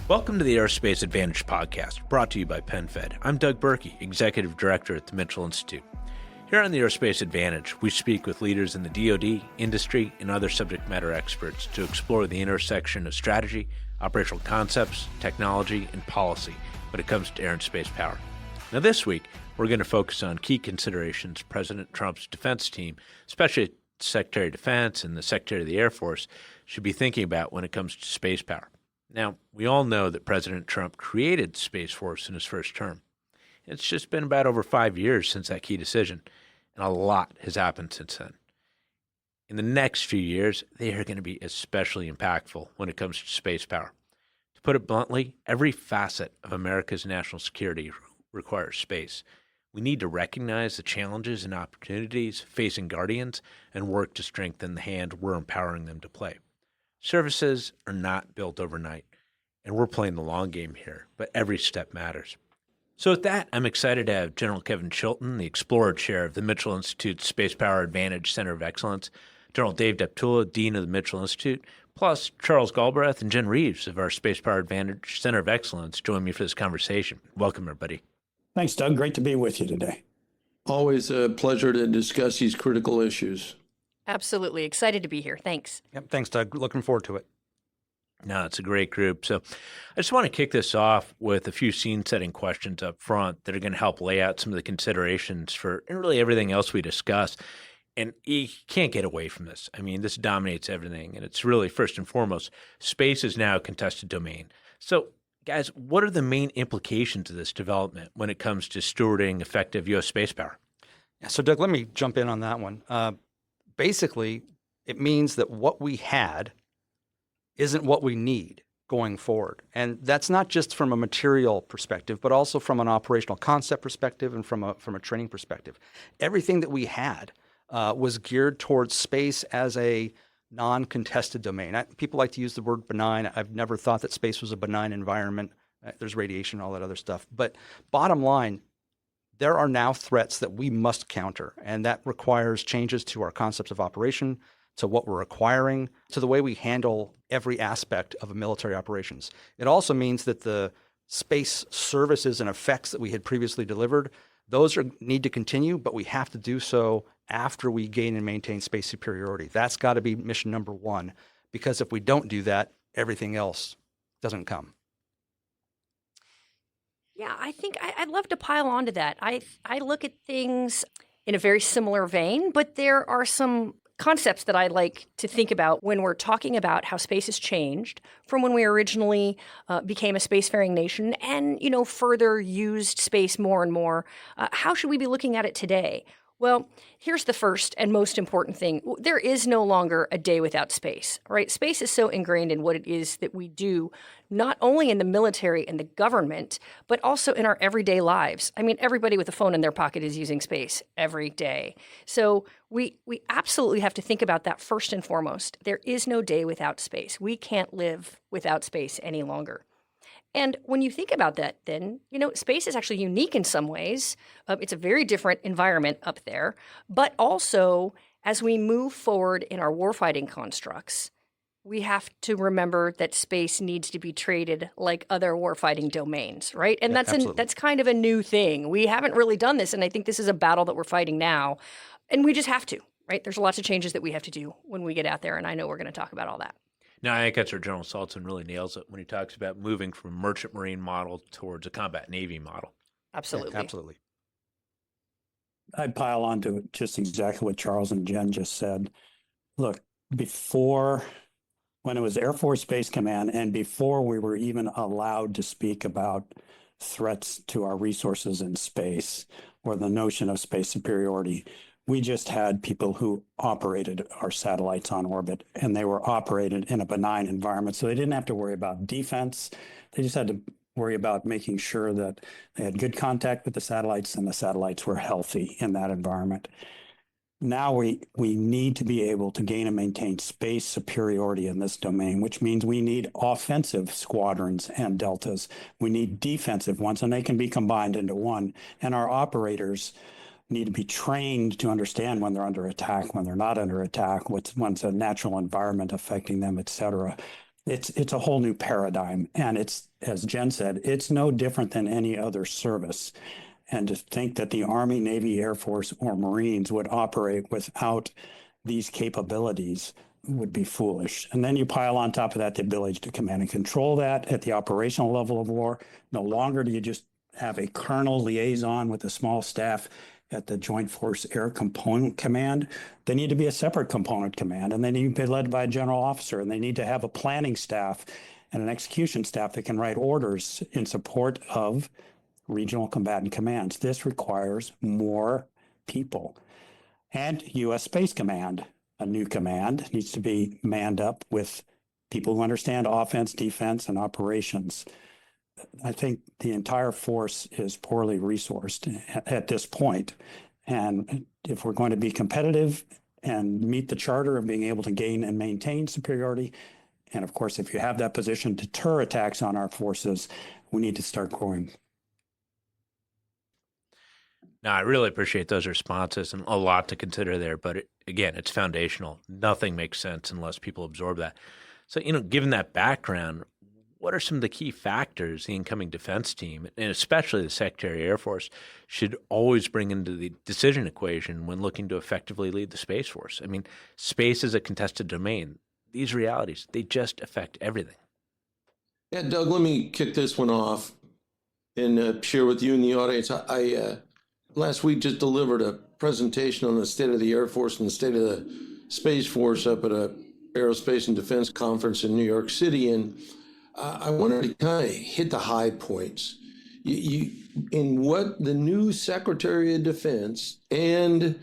Welcome to the Aerospace Advantage podcast, brought to you by PenFed. I'm Doug Birkey, Executive Director at the Mitchell Institute. Here on the Aerospace Advantage, we speak with leaders in the DoD, industry, and other subject matter experts to explore the intersection of strategy, operational concepts, technology, and policy when it comes to air and space power. Now this week, we're going to focus on key considerations President Trump's defense team, especially Secretary of Defense and the Secretary of the Air Force, should be thinking about when it comes to space power. Now, we all know that President Trump created Space Force in his first term. It's just been about over 5 years since that key decision, and a lot has happened since then. In the next few years, they are going to be especially impactful when it comes to space power. To put it bluntly, every facet of America's national security requires space. We need to recognize the challenges and opportunities facing Guardians and work to strengthen the hand we're empowering them to play. Services are not built overnight, and we're playing the long game here, but every step matters. So with that, I'm excited to have General Kevin Chilton, the Explorer Chair of the Mitchell Institute's Spacepower Advantage Center of Excellence, General Dave Deptula, Dean of the Mitchell Institute, plus Charles Galbreath and Jen Reeves of our Spacepower Advantage Center of Excellence join me for this conversation. Welcome, everybody. Thanks, Doug. Great to be with you today. Always a pleasure to discuss these critical issues. Absolutely. Excited to be here. Thanks. Yep. Thanks, Doug. Looking forward to it. No, it's a great group. So I just want to kick this off with a few scene-setting questions up front that are going to help lay out some of the considerations for really everything else we discuss. And you can't get away from this. I mean, this dominates everything. And it's really, first and foremost, space is now a contested domain. So, guys, what are the main implications of this development when it comes to stewarding effective U.S. space power? Yeah, so, Doug, let me jump in on that one. Basically, it means that what we had isn't what we need going forward. And that's not just from a material perspective, but also from an operational concept perspective and from a training perspective. Everything that we had was geared towards space as a non-contested domain. People like to use the word benign. I've never thought that space was a benign environment. There's radiation, all that other stuff. But bottom line, there are now threats that we must counter, and that requires changes to our concepts of operation, to what we're acquiring, to the way we handle every aspect of a military operations. It also means that the space services and effects that we had previously delivered, those need to continue, but we have to do so after we gain and maintain space superiority. That's got to be mission number one, because if we don't do that, everything else doesn't come. Yeah, I think I'd love to pile onto that. I look at things in a very similar vein, but there are some concepts that I like to think about when we're talking about how space has changed from when we originally became a spacefaring nation and, further used space more and more. How should we be looking at it today? Well, here's the first and most important thing. There is no longer a day without space, right? Space is so ingrained in what it is that we do, not only in the military and the government, but also in our everyday lives. I mean, everybody with a phone in their pocket is using space every day. So we absolutely have to think about that first and foremost. There is no day without space. We can't live without space any longer. And when you think about that, then, space is actually unique in some ways. It's a very different environment up there. But also, as we move forward in our warfighting constructs, we have to remember that space needs to be treated like other warfighting domains, right? And that's kind of a new thing. We haven't really done this, and I think this is a battle that we're fighting now. And we just have to, right? There's lots of changes that we have to do when we get out there, and I know we're going to talk about all that. Now, I think that's where General Saltzman really nails it when he talks about moving from a merchant marine model towards a combat navy model. Absolutely. Yeah, absolutely. I'd pile on to just exactly what Charles and Jen just said. Look, when it was Air Force Space Command and before we were even allowed to speak about threats to our resources in space or the notion of space superiority, we just had people who operated our satellites on orbit, and they were operated in a benign environment. So they didn't have to worry about defense. They just had to worry about making sure that they had good contact with the satellites and the satellites were healthy in that environment. Now we need to be able to gain and maintain space superiority in this domain, which means we need offensive squadrons and deltas. We need defensive ones, and they can be combined into one. And our operators need to be trained to understand when they're under attack, when they're not under attack, when's a natural environment affecting them, et cetera. It's a whole new paradigm. And it's, as Jen said, it's no different than any other service. And to think that the Army, Navy, Air Force, or Marines would operate without these capabilities would be foolish. And then you pile on top of that the ability to command and control that at the operational level of war. No longer do you just have a colonel liaison with a small staff at the Joint Force Air Component Command. They need to be a separate component command, and they need to be led by a general officer, and they need to have a planning staff and an execution staff that can write orders in support of regional combatant commands. This requires more people. And U.S. Space Command, a new command, needs to be manned up with people who understand offense, defense, and operations. I think the entire force is poorly resourced at this point. And if we're going to be competitive and meet the charter of being able to gain and maintain superiority, and of course, if you have that position, deter attacks on our forces, we need to start growing. Now, I really appreciate those responses and a lot to consider there. But again, it's foundational. Nothing makes sense unless people absorb that. So, given that background, what are some of the key factors the incoming defense team, and especially the Secretary of Air Force, should always bring into the decision equation when looking to effectively lead the Space Force? I mean, space is a contested domain. These realities, they just affect everything. Yeah, Doug, let me kick this one off and share with you and the audience. I last week just delivered a presentation on the state of the Air Force and the state of the Space Force up at a Aerospace and Defense conference in New York City, and I wanted to kind of hit the high points. In what the new Secretary of Defense and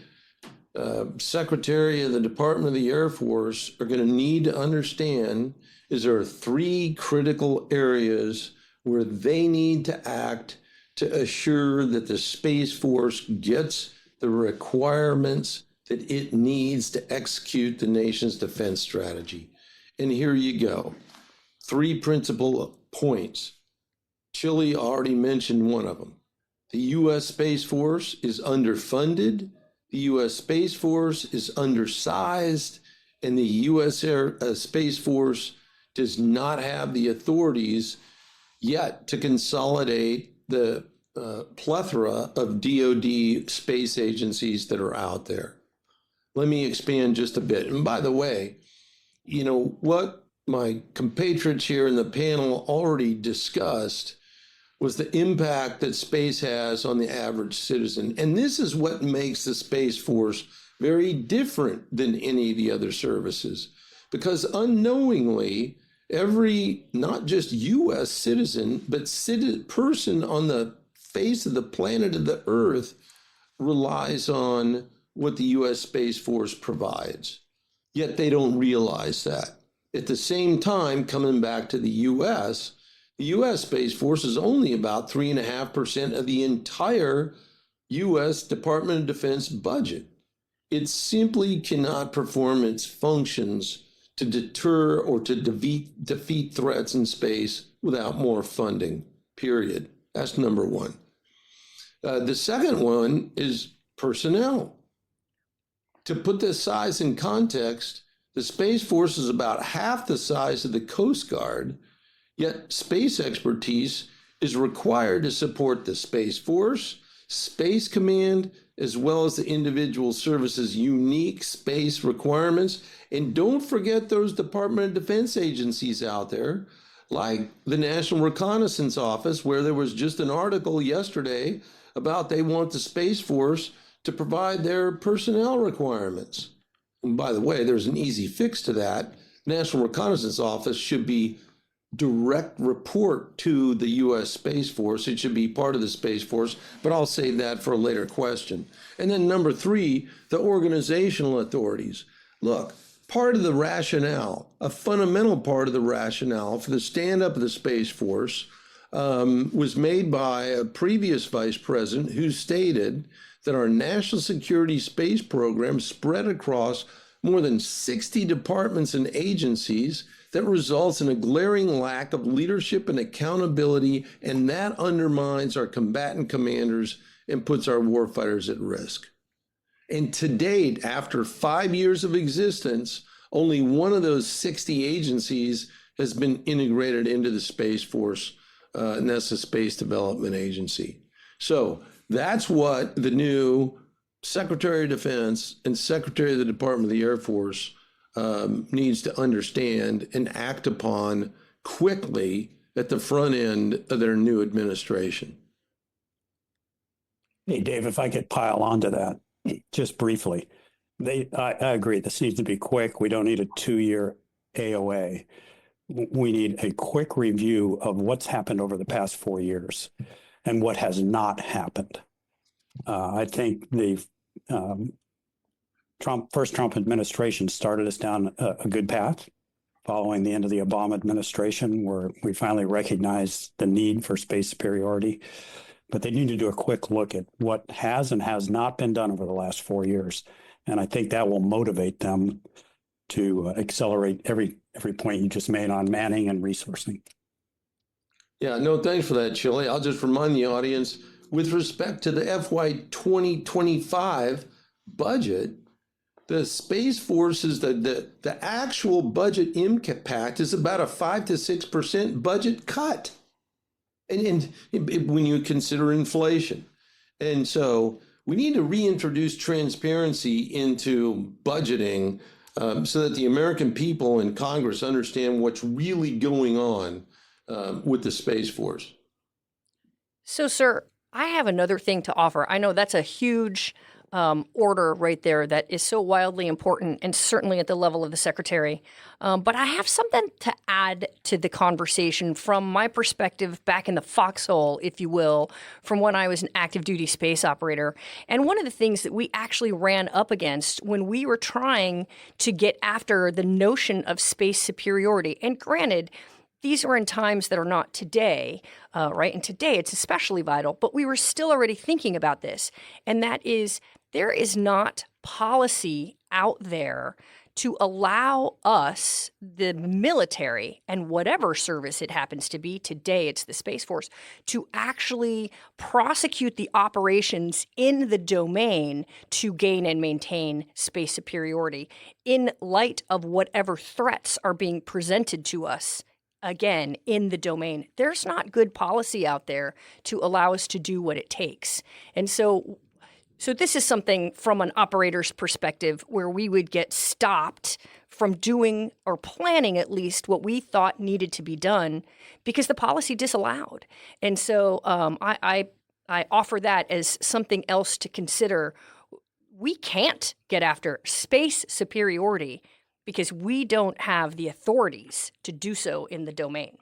Secretary of the Department of the Air Force are going to need to understand is there are three critical areas where they need to act to assure that the Space Force gets the requirements that it needs to execute the nation's defense strategy. And here you go. Three principal points. Chile already mentioned one of them. The U.S. Space Force is underfunded, the U.S. Space Force is undersized, and the U.S. Space Force does not have the authorities yet to consolidate the plethora of DoD space agencies that are out there. Let me expand just a bit. And by the way, what my compatriots here in the panel already discussed was the impact that space has on the average citizen. And this is what makes the Space Force very different than any of the other services. Because unknowingly, every, not just U.S. citizen, but person on the face of the planet of the Earth relies on what the U.S. Space Force provides. Yet they don't realize that. At the same time, coming back to the U.S. Space Force is only about 3.5% of the entire U.S. Department of Defense budget. It simply cannot perform its functions to deter or to defeat threats in space without more funding, period. That's number one. The second one is personnel. To put this size in context, the Space Force is about half the size of the Coast Guard, yet space expertise is required to support the Space Force, Space Command, as well as the individual services' unique space requirements. And don't forget those Department of Defense agencies out there, like the National Reconnaissance Office, where there was just an article yesterday about they want the Space Force to provide their personnel requirements. And by the way, there's an easy fix to that. National Reconnaissance Office should be direct report to the U.S. Space Force. It should be part of the Space Force, but I'll save that for a later question. And then number three, the organizational authorities. Look, part of the rationale, a fundamental part of the rationale for the stand-up of the Space Force was made by a previous vice president who stated that our national security space program spread across more than 60 departments and agencies that results in a glaring lack of leadership and accountability, and that undermines our combatant commanders and puts our warfighters at risk. And to date, after 5 years of existence, only one of those 60 agencies has been integrated into the Space Force, and that's the Space Development Agency. So that's what the new Secretary of Defense and Secretary of the Department of the Air Force needs to understand and act upon quickly at the front end of their new administration. Hey, Dave, if I could pile onto that just briefly. I agree. This needs to be quick. We don't need a 2-year AOA. We need a quick review of what's happened over the past 4 years and what has not happened. I think the first Trump administration started us down a good path following the end of the Obama administration, where we finally recognized the need for space superiority. But they need to do a quick look at what has and has not been done over the last 4 years. And I think that will motivate them to accelerate every point you just made on manning and resourcing. Yeah, no, thanks for that, Chili. I'll just remind the audience, with respect to the FY 2025 budget, the Space Force's, the actual budget impact is about a 5 to 6% budget cut. And when you consider inflation. And so we need to reintroduce transparency into budgeting so that the American people and Congress understand what's really going on with the Space Force. So, sir, I have another thing to offer. I know that's a huge order right there that is so wildly important and certainly at the level of the secretary. But I have something to add to the conversation from my perspective back in the foxhole, if you will, from when I was an active duty space operator. And one of the things that we actually ran up against when we were trying to get after the notion of space superiority, and granted, these are in times that are not today, right? And today it's especially vital, but we were still already thinking about this. And that is, there is not policy out there to allow us, the military, and whatever service it happens to be, today it's the Space Force, to actually prosecute the operations in the domain to gain and maintain space superiority in light of whatever threats are being presented to us. Again, in the domain, there's not good policy out there to allow us to do what it takes. And so this is something from an operator's perspective where we would get stopped from doing or planning at least what we thought needed to be done because the policy disallowed. And so I offer that as something else to consider. We can't get after space superiority because we don't have the authorities to do so in the domain.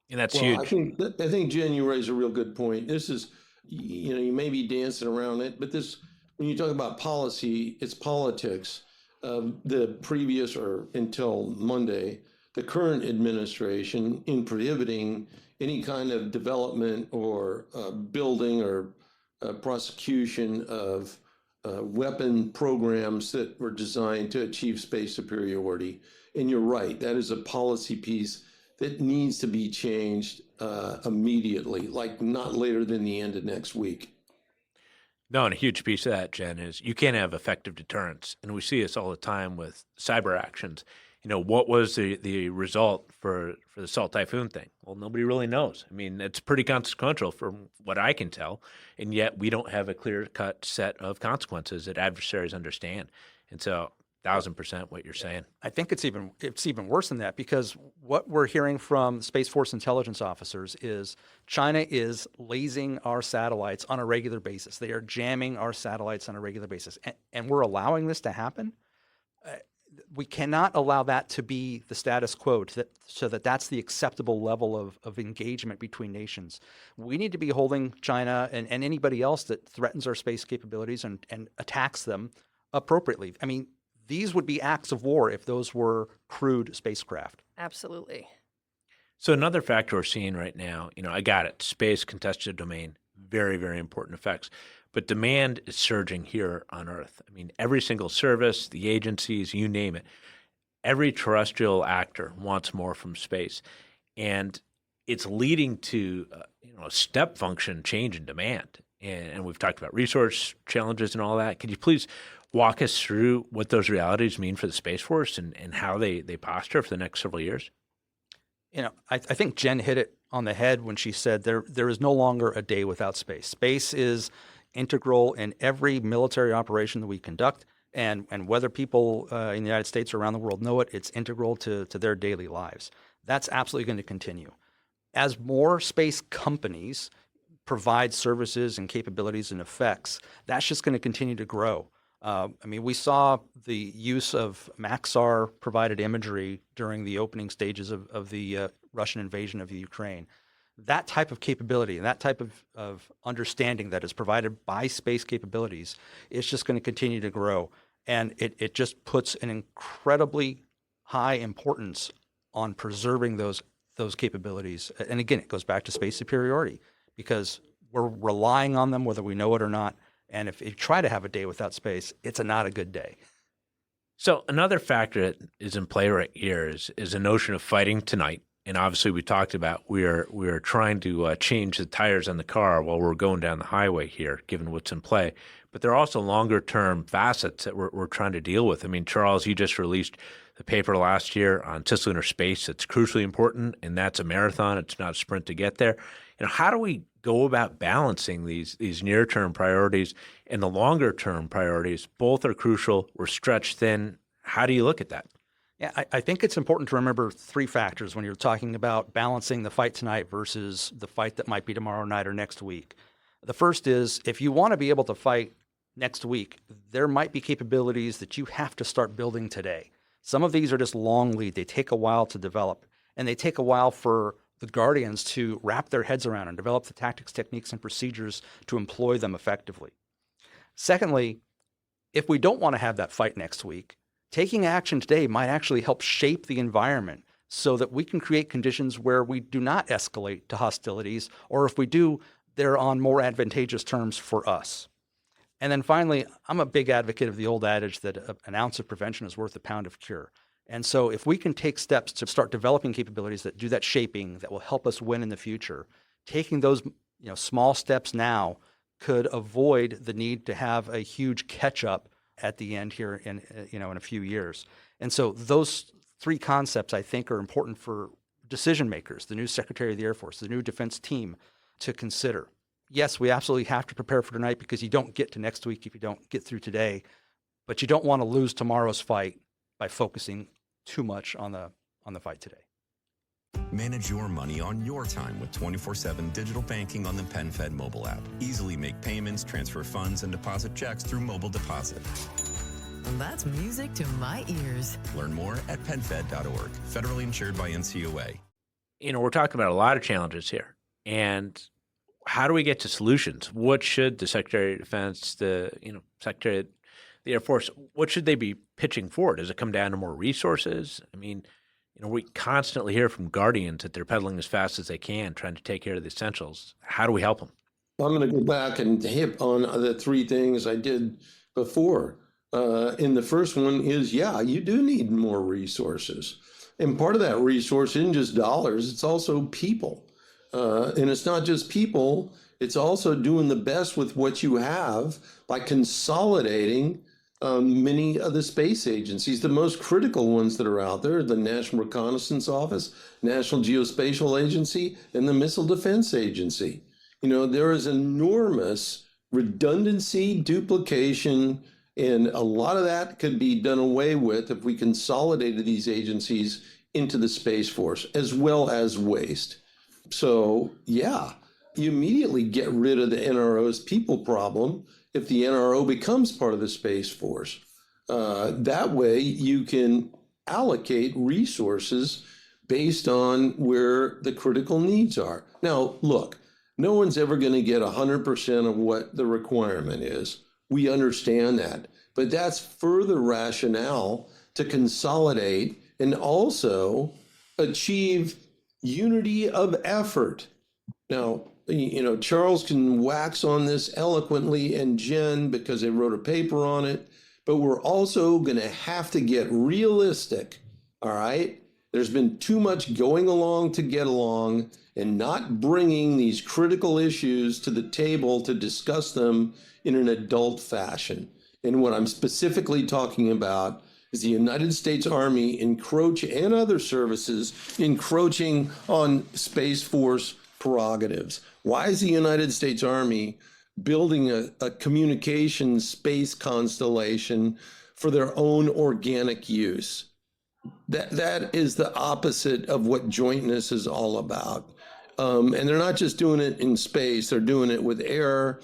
And that's huge. I think, Jen, you raise a real good point. This is, you may be dancing around it, but this, when you talk about policy, it's politics. The previous, or until Monday, the current administration, in prohibiting any kind of development or building or prosecution of weapon programs that were designed to achieve space superiority. And you're right, that is a policy piece that needs to be changed immediately, like not later than the end of next week. No, and a huge piece of that, Jen, is you can't have effective deterrence. And we see this all the time with cyber actions. You know, what was the result for the Salt Typhoon thing? Well, nobody really knows. I mean, it's pretty consequential from what I can tell, and yet we don't have a clear-cut set of consequences that adversaries understand. And so 1,000% what you're saying. I think it's even worse than that, because what we're hearing from Space Force intelligence officers is China is lasing our satellites on a regular basis. They are jamming our satellites on a regular basis, and we're allowing this to happen. We cannot allow that to be the status quo, so that's the acceptable level of engagement between nations. We need to be holding China and anybody else that threatens our space capabilities and attacks them appropriately. I mean, these would be acts of war if those were crewed spacecraft. Absolutely. So another factor we're seeing right now, I got it, space, contested domain, very, very important effects. But demand is surging here on Earth. I mean, every single service, the agencies, you name it, every terrestrial actor wants more from space. And it's leading to a step function change in demand. And we've talked about resource challenges and all that. Could you please walk us through what those realities mean for the Space Force and how they posture for the next several years? I think Jen hit it on the head when she said there is no longer a day without space. Space is integral in every military operation that we conduct, and whether people in the United States or around the world know it, it's integral to their daily lives. That's absolutely going to continue. As more space companies provide services and capabilities and effects, that's just going to continue to grow. We saw the use of Maxar provided imagery during the opening stages of the Russian invasion of Ukraine. That type of capability and that type of understanding that is provided by space capabilities is just going to continue to grow. And it just puts an incredibly high importance on preserving those capabilities. And again, it goes back to space superiority, because we're relying on them whether we know it or not. And if you try to have a day without space, it's not a good day. So another factor that is in play right here is a notion of fighting tonight. And obviously we talked about we are trying to change the tires on the car while we're going down the highway here, given what's in play. But there are also longer term facets that we're trying to deal with. I mean, Charles, you just released the paper last year on cislunar space. It's crucially important, and that's a marathon. It's not a sprint to get there. How do we go about balancing these near-term priorities and the longer-term priorities? Both are crucial. We're stretched thin. How do you look at that? Yeah, I think it's important to remember three factors when you're talking about balancing the fight tonight versus the fight that might be tomorrow night or next week. The first is, if you want to be able to fight next week, there might be capabilities that you have to start building today. Some of these are just long lead. They take a while to develop, and they take a while for the Guardians to wrap their heads around and develop the tactics, techniques, and procedures to employ them effectively. Secondly, if we don't want to have that fight next week, taking action today might actually help shape the environment so that we can create conditions where we do not escalate to hostilities, or if we do, they're on more advantageous terms for us. And then finally, I'm a big advocate of the old adage that an ounce of prevention is worth a pound of cure. And so if we can take steps to start developing capabilities that do that shaping that will help us win in the future, taking those small steps now could avoid the need to have a huge catch-up at the end here in a few years. And so those three concepts, I think, are important for decision makers, the new Secretary of the Air Force, the new defense team, to consider. Yes, we absolutely have to prepare for tonight, because you don't get to next week if you don't get through today, but you don't want to lose tomorrow's fight by focusing too much on the fight today. Manage your money on your time with 24/7 digital banking on the PenFed mobile app. Easily make payments, transfer funds, and deposit checks through mobile deposit. That's music to my ears. Learn more at PenFed.org. Federally insured by NCOA. We're talking about a lot of challenges here. And how do we get to solutions? What should the Secretary of Defense, the Secretary of the Air Force, what should they be pitching for? Does it come down to more resources? I mean, we constantly hear from Guardians that they're pedaling as fast as they can, trying to take care of the essentials. How do we help them? I'm going to go back and hit on the three things I did before. And the first one is, you do need more resources. And part of that resource isn't just dollars, it's also people. And it's not just people, it's also doing the best with what you have by consolidating many of the space agencies. The most critical ones that are out there are the National Reconnaissance Office, National Geospatial Agency, and the Missile Defense Agency. There is enormous redundancy, duplication, and a lot of that could be done away with if we consolidated these agencies into the Space Force, as well as waste. So, you immediately get rid of the NRO's people problem if the NRO becomes part of the Space Force. That way, you can allocate resources based on where the critical needs are. Now, look, no one's ever going to get 100% of what the requirement is. We understand that. But that's further rationale to consolidate and also achieve unity of effort. Now, Charles can wax on this eloquently, and Jen, because they wrote a paper on it, but we're also going to have to get realistic, all right? There's been too much going along to get along and not bringing these critical issues to the table to discuss them in an adult fashion. And what I'm specifically talking about is the United States Army and other services encroaching on Space Force prerogatives. Why is the United States Army building a communications space constellation for their own organic use? That is the opposite of what jointness is all about. And they're not just doing it in space, they're doing it with air,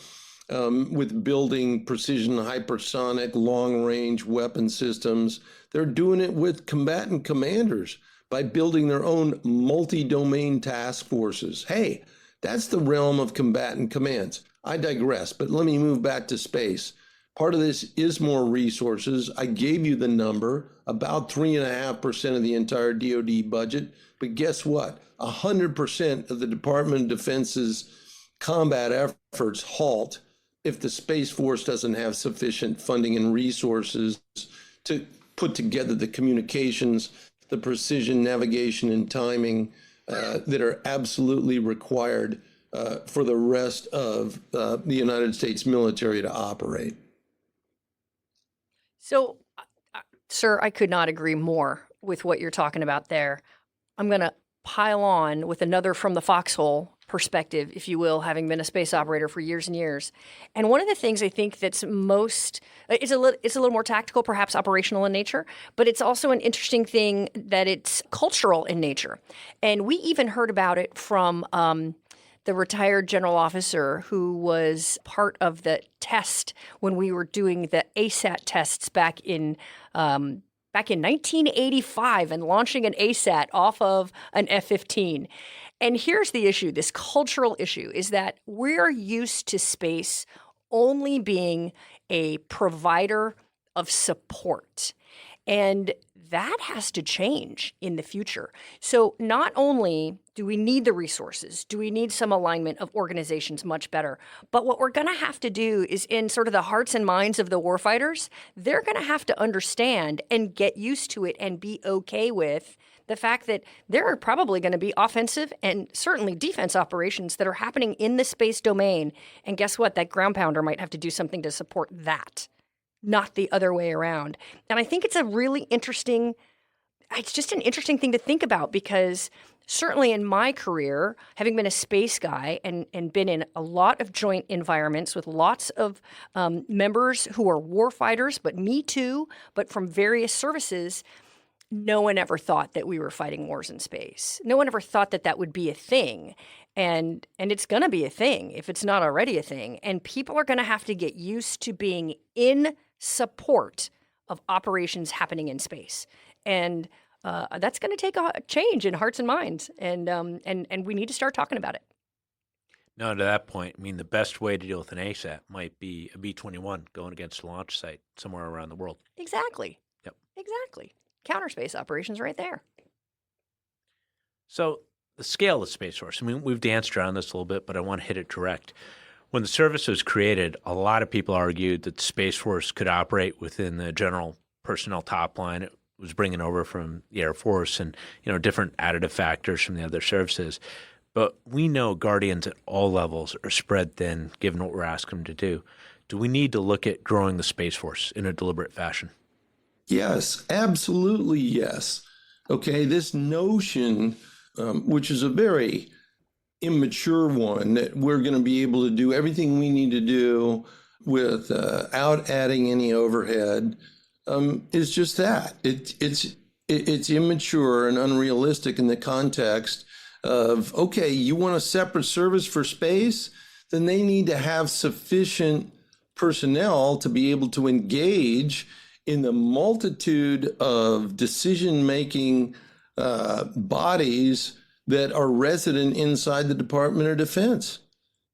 with building precision hypersonic long-range weapon systems. They're doing it with combatant commanders by building their own multi-domain task forces. Hey, that's the realm of combatant commands. I digress, but let me move back to space. Part of this is more resources. I gave you the number, about 3.5% of the entire DoD budget. But guess what? 100% of the Department of Defense's combat efforts halt if the Space Force doesn't have sufficient funding and resources to put together the communications, the precision navigation and timing that are absolutely required for the rest of the United States military to operate. So, sir, I could not agree more with what you're talking about there. I'm going to pile on with another from the foxhole perspective, if you will, having been a space operator for years and years. And one of the things I think that's most, it's a little more tactical, perhaps operational in nature, but it's also an interesting thing that it's cultural in nature. And we even heard about it from the retired general officer who was part of the test when we were doing the ASAT tests back in 1985 and launching an ASAT off of an F-15. And here's the issue, this cultural issue, is that we're used to space only being a provider of support. And that has to change in the future. So not only do we need the resources, do we need some alignment of organizations much better, but what we're going to have to do is in sort of the hearts and minds of the warfighters, they're going to have to understand and get used to it and be okay with the fact that there are probably going to be offensive and certainly defense operations that are happening in the space domain. And guess what? That ground pounder might have to do something to support that, not the other way around. And I think it's just an interesting thing to think about, because certainly in my career, having been a space guy and been in a lot of joint environments with lots of members who are warfighters, but me too, but from various services, no one ever thought that we were fighting wars in space. No one ever thought that that would be a thing. And it's going to be a thing if it's not already a thing. And people are going to have to get used to being in support of operations happening in space. And that's going to take a change in hearts and minds. And we need to start talking about it. No, to that point, I mean, the best way to deal with an ASAT might be a B-21 going against a launch site somewhere around the world. Exactly. Yep. Exactly. Counterspace operations right there. So the scale of Space Force, I mean, we've danced around this a little bit, but I want to hit it direct. When the service was created, a lot of people argued that the Space Force could operate within the general personnel top line. It was bringing over from the Air Force and, different additive factors from the other services. But we know Guardians at all levels are spread thin, given what we're asking them to do. Do we need to look at growing the Space Force in a deliberate fashion? Yes, absolutely yes. Okay, this notion, which is a very immature one, that we're going to be able to do everything we need to do without adding any overhead, is just that. It's immature and unrealistic in the context of, okay, you want a separate service for space? Then they need to have sufficient personnel to be able to engage in the multitude of decision-making bodies that are resident inside the Department of Defense.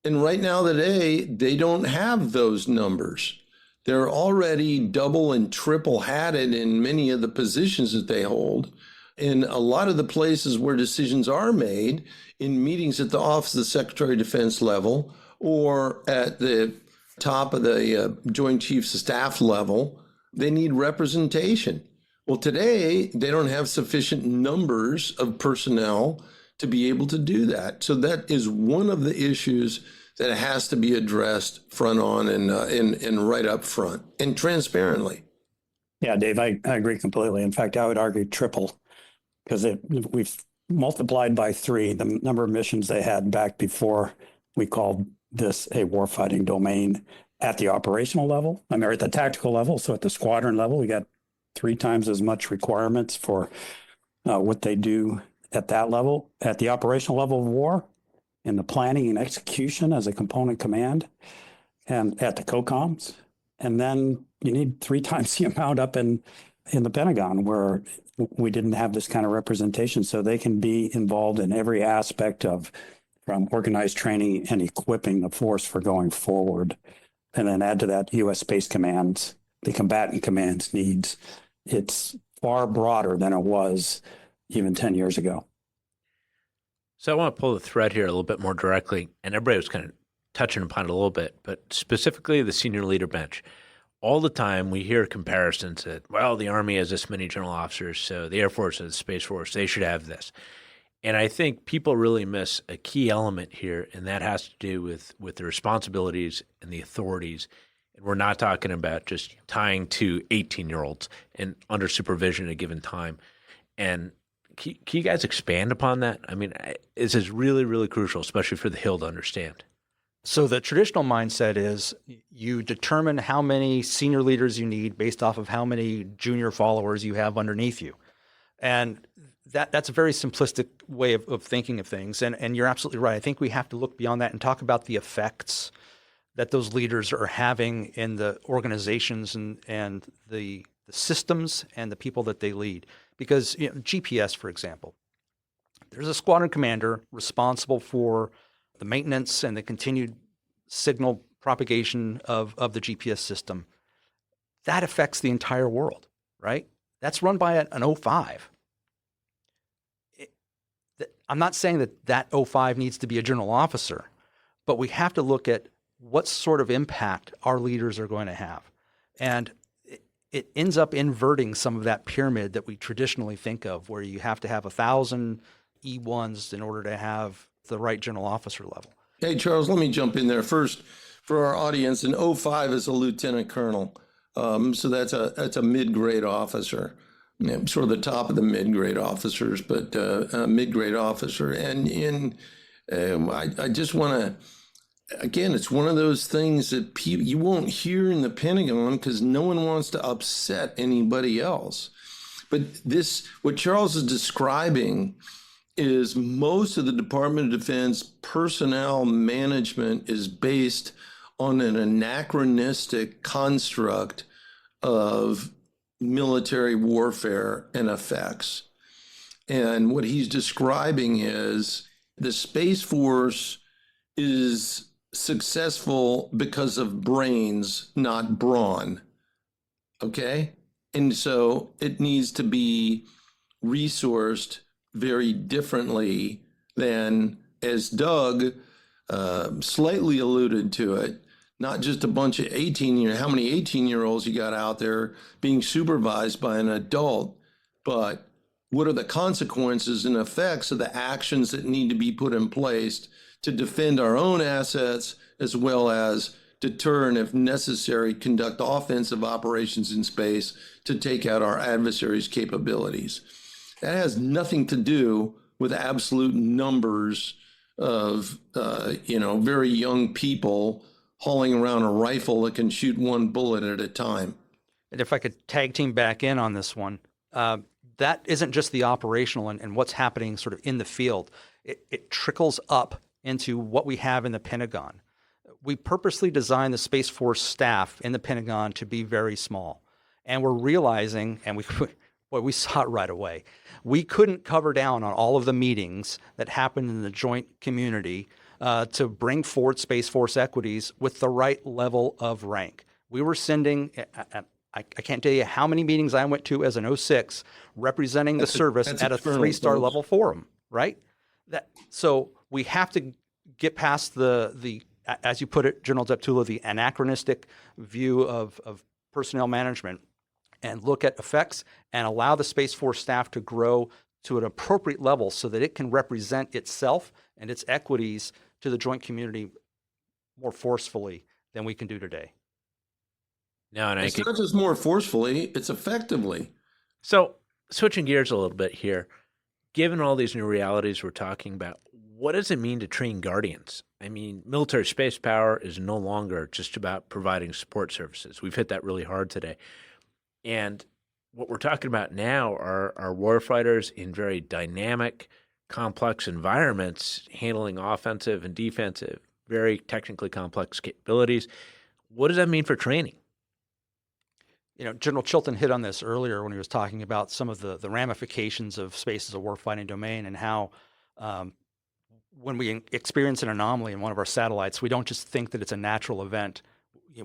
And right now today, they don't have those numbers. They're already double and triple hatted in many of the positions that they hold. In a lot of the places where decisions are made, in meetings at the Office of the Secretary of Defense level or at the top of the Joint Chiefs of Staff level, they need representation. Well, today, they don't have sufficient numbers of personnel to be able to do that. So that is one of the issues that has to be addressed front on and right up front and transparently. Yeah, Dave, I agree completely. In fact, I would argue triple, because we've multiplied by 3 the number of missions they had back before we called this a warfighting domain at the operational level. I mean, or at the tactical level. So at the squadron level, we got 3 times as much requirements for what they do at that level. At the operational level of war, in the planning and execution as a component command, and at the COCOMs. And then you need 3 times the amount up in the Pentagon, where we didn't have this kind of representation. So they can be involved in every aspect of, from organized training and equipping the force for going forward. And then add to that U.S. Space Command's, the combatant command's needs. It's far broader than it was even 10 years ago. So I want to pull the thread here a little bit more directly, and everybody was kind of touching upon it a little bit, but specifically the senior leader bench. All the time we hear comparisons that, well, the Army has this many general officers, so the Air Force and the Space Force, they should have this. And I think people really miss a key element here, and that has to do with the responsibilities and the authorities. And we're not talking about just tying to 18-year-olds and under supervision at a given time. And can you guys expand upon that? I mean, this is really, really crucial, especially for the Hill to understand. So the traditional mindset is you determine how many senior leaders you need based off of how many junior followers you have underneath you. And that's a very simplistic way of thinking of things. And you're absolutely right. I think we have to look beyond that and talk about the effects that those leaders are having in the organizations and the systems and the people that they lead. Because GPS, for example, there's a squadron commander responsible for the maintenance and the continued signal propagation of the GPS system. That affects the entire world, right? That's run by an O5. I'm not saying that O5 needs to be a general officer, but we have to look at what sort of impact our leaders are going to have. And it ends up inverting some of that pyramid that we traditionally think of, where you have to have 1,000 E1s in order to have the right general officer level. Hey, Charles, let me jump in there first for our audience. An 05 is a lieutenant colonel. So that's a mid-grade officer, sort of the top of the mid-grade officers, but a mid-grade officer. And I just want to, again, it's one of those things that you won't hear in the Pentagon because no one wants to upset anybody else. But what Charles is describing is most of the Department of Defense personnel management is based on an anachronistic construct of military warfare and effects. And what he's describing is the Space Force is successful because of brains, not brawn. Okay? And so it needs to be resourced very differently than, as Doug slightly alluded to it, not just a bunch of how many 18-year-olds you got out there being supervised by an adult, but what are the consequences and effects of the actions that need to be put in place to defend our own assets, as well as deter and, if necessary, conduct offensive operations in space to take out our adversaries' capabilities. That has nothing to do with absolute numbers of, very young people hauling around a rifle that can shoot one bullet at a time. And if I could tag team back in on this one, that isn't just the operational and what's happening sort of in the field. It trickles up into what we have in the Pentagon. We purposely designed the Space Force staff in the Pentagon to be very small. And we're realizing, and we saw it right away, we couldn't cover down on all of the meetings that happened in the joint community to bring forward Space Force equities with the right level of rank. We were sending, I can't tell you how many meetings I went to as an 06 representing the service at a 3-star level forum, right? So we have to get past the, as you put it, General Deptula, the anachronistic view of personnel management, and look at effects and allow the Space Force staff to grow to an appropriate level so that it can represent itself and its equities to the joint community more forcefully than we can do today. No, and I It's could, not just more forcefully, it's effectively. so switching gears a little bit here, given all these new realities we're talking about, what does it mean to train guardians? I mean, military space power is no longer just about providing support services. We've hit that really hard today. And what we're talking about now are warfighters in very dynamic, complex environments, handling offensive and defensive, very technically complex capabilities. What does that mean for training? General Chilton hit on this earlier when he was talking about some of the ramifications of space as a warfighting domain and how when we experience an anomaly in one of our satellites, we don't just think that it's a natural event.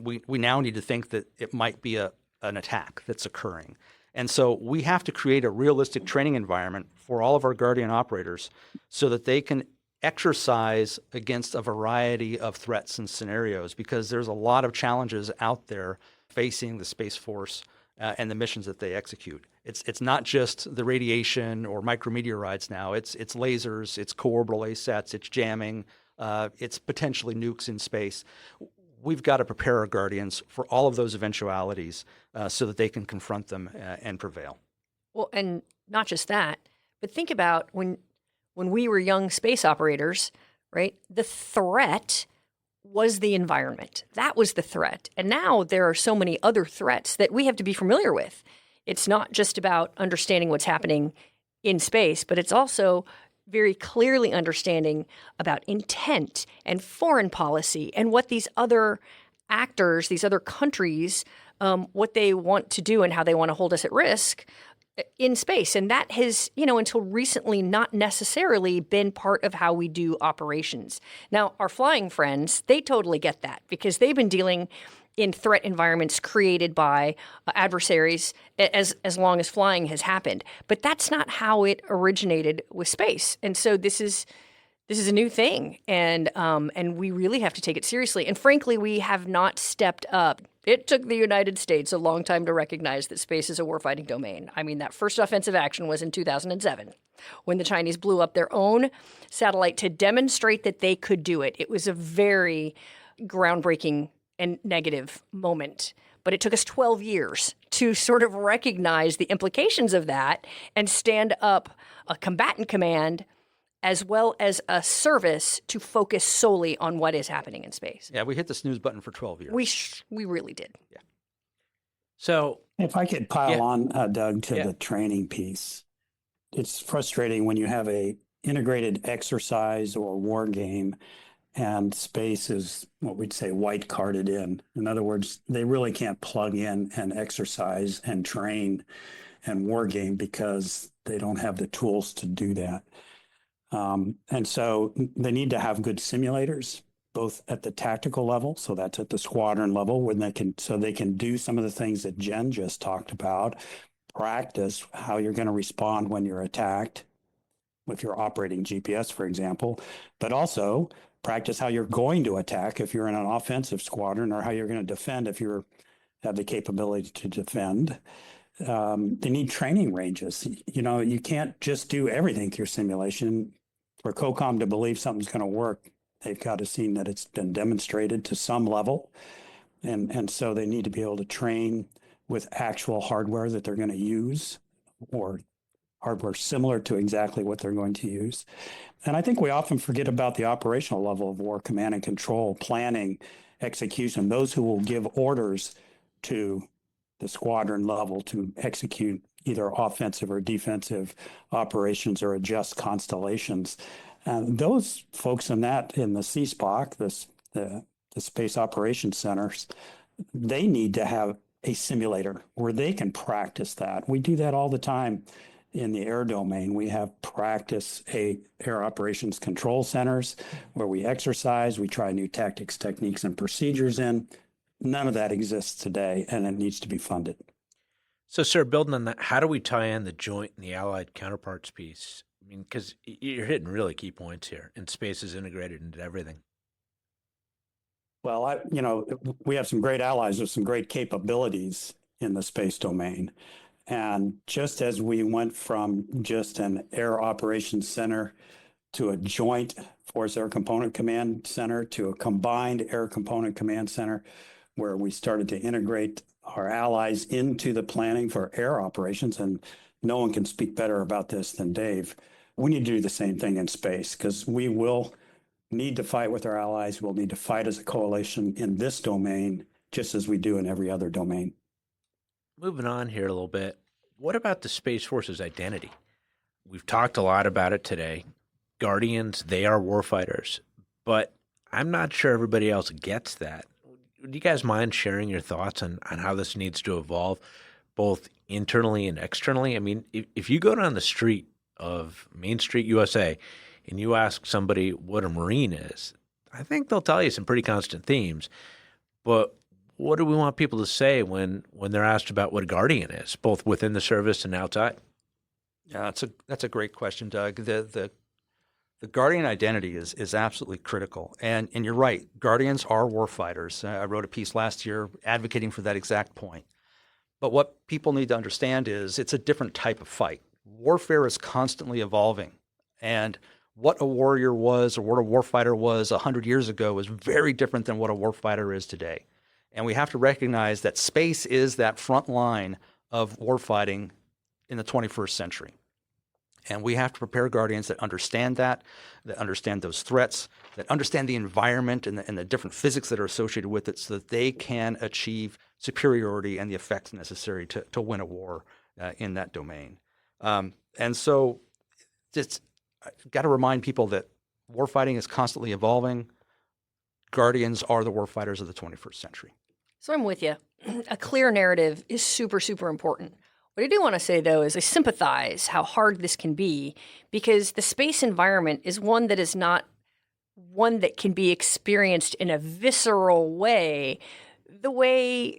We now need to think that it might be an attack that's occurring. And so we have to create a realistic training environment for all of our Guardian operators so that they can exercise against a variety of threats and scenarios, because there's a lot of challenges out there facing the Space Force and the missions that they execute. It's not just the radiation or micrometeorites now. It's lasers, it's co-orbital ASATs, it's jamming, it's potentially nukes in space. We've got to prepare our Guardians for all of those eventualities so that they can confront them and prevail. Well, and not just that, but think about when we were young space operators, right? The threat was the environment. That was the threat. And now there are so many other threats that we have to be familiar with. It's not just about understanding what's happening in space, but it's also very clearly understanding about intent and foreign policy and what these other actors, these other countries, what they want to do and how they want to hold us at risk in space. And that has, until recently not necessarily been part of how we do operations. Now, our flying friends, they totally get that because they've been dealing in threat environments created by adversaries as long as flying has happened. But that's not how it originated with space. And so this is a new thing, and we really have to take it seriously. And frankly, we have not stepped up. It took the United States a long time to recognize that space is a warfighting domain. I mean, that first offensive action was in 2007 when the Chinese blew up their own satellite to demonstrate that they could do it. It was a very groundbreaking and negative moment. But it took us 12 years to sort of recognize the implications of that and stand up a combatant command as well as a service to focus solely on what is happening in space. Yeah, we hit the snooze button for 12 years. We really did. Yeah. So If I could pile on, Doug, to the training piece, it's frustrating when you have a integrated exercise or war game and space is what we'd say white carded in. In other words, they really can't plug in and exercise and train and war game because they don't have the tools to do that. And so they need to have good simulators, both at the tactical level, so that's at the squadron level, when they can do some of the things that Jen just talked about, practice how you're going to respond when you're attacked with your operating GPS, for example, but also practice how you're going to attack if you're in an offensive squadron, or how you're going to defend if you have the capability to defend. They need training ranges. You can't just do everything through simulation. For COCOM to believe something's going to work, they've got to see that it's been demonstrated to some level. And so they need to be able to train with actual hardware that they're going to use, or hardware similar to exactly what they're going to use. And I think we often forget about the operational level of war, command and control, planning, execution, those who will give orders to the squadron level to execute either offensive or defensive operations or adjust constellations. And those folks in the CSPOC, the Space Operations Centers, they need to have a simulator where they can practice that. We do that all the time in the air domain. We have air operations control centers where we exercise, we try new tactics, techniques, and procedures in. None of that exists today, and it needs to be funded. So, sir, building on that, how do we tie in the joint and the allied counterparts piece? I mean, because you're hitting really key points here, and space is integrated into everything. Well, we have some great allies with some great capabilities in the space domain. And just as we went from just an air operations center to a joint force air component command center to a combined air component command center, where we started to integrate our allies into the planning for air operations, and no one can speak better about this than Dave. We need to do the same thing in space, because we will need to fight with our allies. We'll need to fight as a coalition in this domain, just as we do in every other domain. Moving on here a little bit, what about the Space Force's identity? We've talked a lot about it today. Guardians, they are warfighters, but I'm not sure everybody else gets that. Would you guys mind sharing your thoughts on how this needs to evolve, both internally and externally? I mean, if you go down the street of Main Street, USA, and you ask somebody what a Marine is, I think they'll tell you some pretty constant themes. But what do we want people to say when they're asked about what a Guardian is, both within the service and outside? Yeah, that's a great question, Doug. The Guardian identity is absolutely critical. And you're right, Guardians are warfighters. I wrote a piece last year advocating for that exact point. But what people need to understand is it's a different type of fight. Warfare is constantly evolving. And what a warrior was or what a warfighter was 100 years ago is very different than what a warfighter is today. And we have to recognize that space is that front line of warfighting in the 21st century. And we have to prepare Guardians that understand those threats, that understand the environment and the different physics that are associated with it, so that they can achieve superiority and the effects necessary to win a war in that domain. And so just got to remind people that warfighting is constantly evolving. Guardians are the warfighters of the 21st century. So I'm with you. A clear narrative is super, super important. What I do want to say, though, is I sympathize how hard this can be, because the space environment is one that is not one that can be experienced in a visceral way, the way,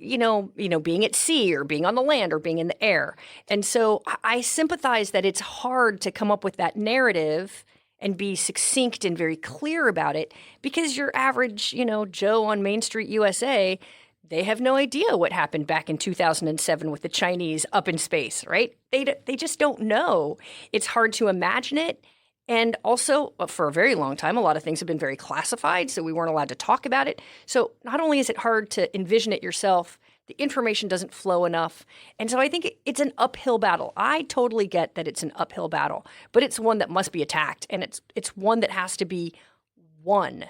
being at sea or being on the land or being in the air. And so I sympathize that it's hard to come up with that narrative and be succinct and very clear about it, because your average, Joe on Main Street, USA, they have no idea what happened back in 2007 with the Chinese up in space, right? They just don't know. It's hard to imagine it. And also, for a very long time, a lot of things have been very classified, so we weren't allowed to talk about it. So not only is it hard to envision it yourself, the information doesn't flow enough. And so I think it's an uphill battle. I totally get that it's an uphill battle, but it's one that must be attacked. And it's one that has to be won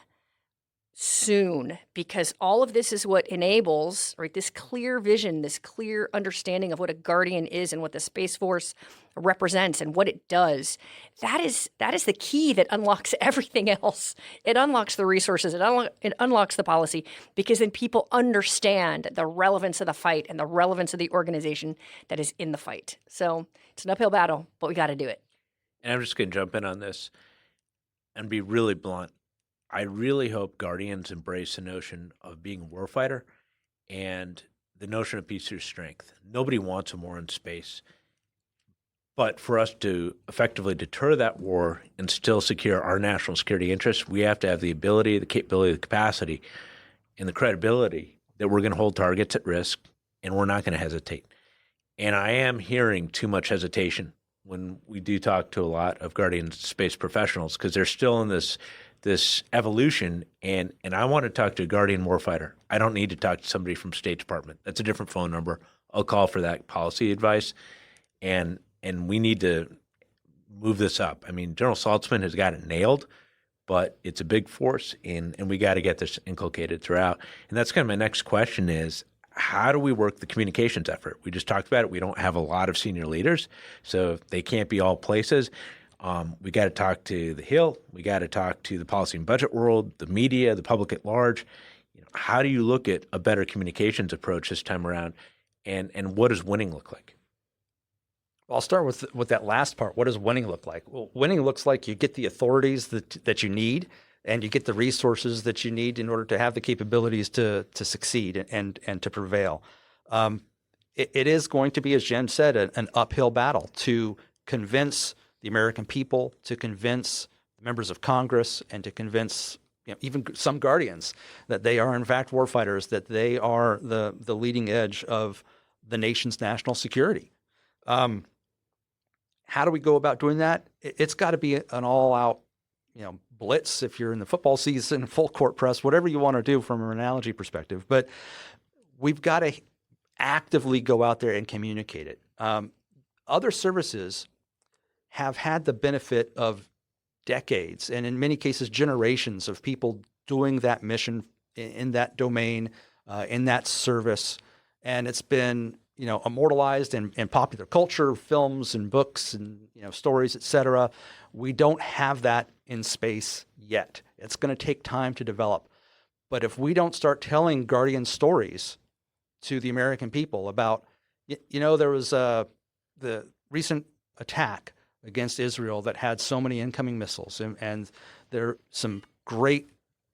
soon, because all of this is what enables, right, this clear vision, this clear understanding of what a Guardian is and what the Space Force represents and what it does. That is the key that unlocks everything else. It unlocks the resources, it unlocks the policy, because then people understand the relevance of the fight and the relevance of the organization that is in the fight. So it's an uphill battle, but we got to do it. And I'm just going to jump in on this and be really blunt. I really hope Guardians embrace the notion of being a warfighter and the notion of peace through strength. Nobody wants a war in space. But for us to effectively deter that war and still secure our national security interests, we have to have the ability, the capability, the capacity, and the credibility that we're going to hold targets at risk, and we're not going to hesitate. And I am hearing too much hesitation when we do talk to a lot of Guardians space professionals, because they're still in this evolution, and I want to talk to a Guardian warfighter. I don't need to talk to somebody from State Department. That's a different phone number. I'll call for that policy advice, and we need to move this up. I mean, General Saltzman has got it nailed, but it's a big force, and we got to get this inculcated throughout. And that's kind of my next question is, how do we work the communications effort? We just talked about it. We don't have a lot of senior leaders, so they can't be all places. We got to talk to the Hill. We got to talk to the policy and budget world, the media, the public at large. How do you look at a better communications approach this time around, and what does winning look like? Well, I'll start with that last part. What does winning look like? Well, winning looks like you get the authorities that you need, and you get the resources that you need in order to have the capabilities to succeed and to prevail. It is going to be, as Jen said, an uphill battle to convince the American people, to convince members of Congress, and to convince even some Guardians that they are in fact warfighters, that they are the leading edge of the nation's national security. How do we go about doing that? It's got to be an all-out, blitz if you're in the football season, full court press, whatever you want to do from an analogy perspective. But we've got to actively go out there and communicate it. Other services have had the benefit of decades, and in many cases, generations of people doing that mission in that domain, in that service. And it's been, immortalized in popular culture, films and books and, stories, et cetera. We don't have that in space yet. It's going to take time to develop. But if we don't start telling Guardian stories to the American people about, there was the recent attack against Israel that had so many incoming missiles, and there some great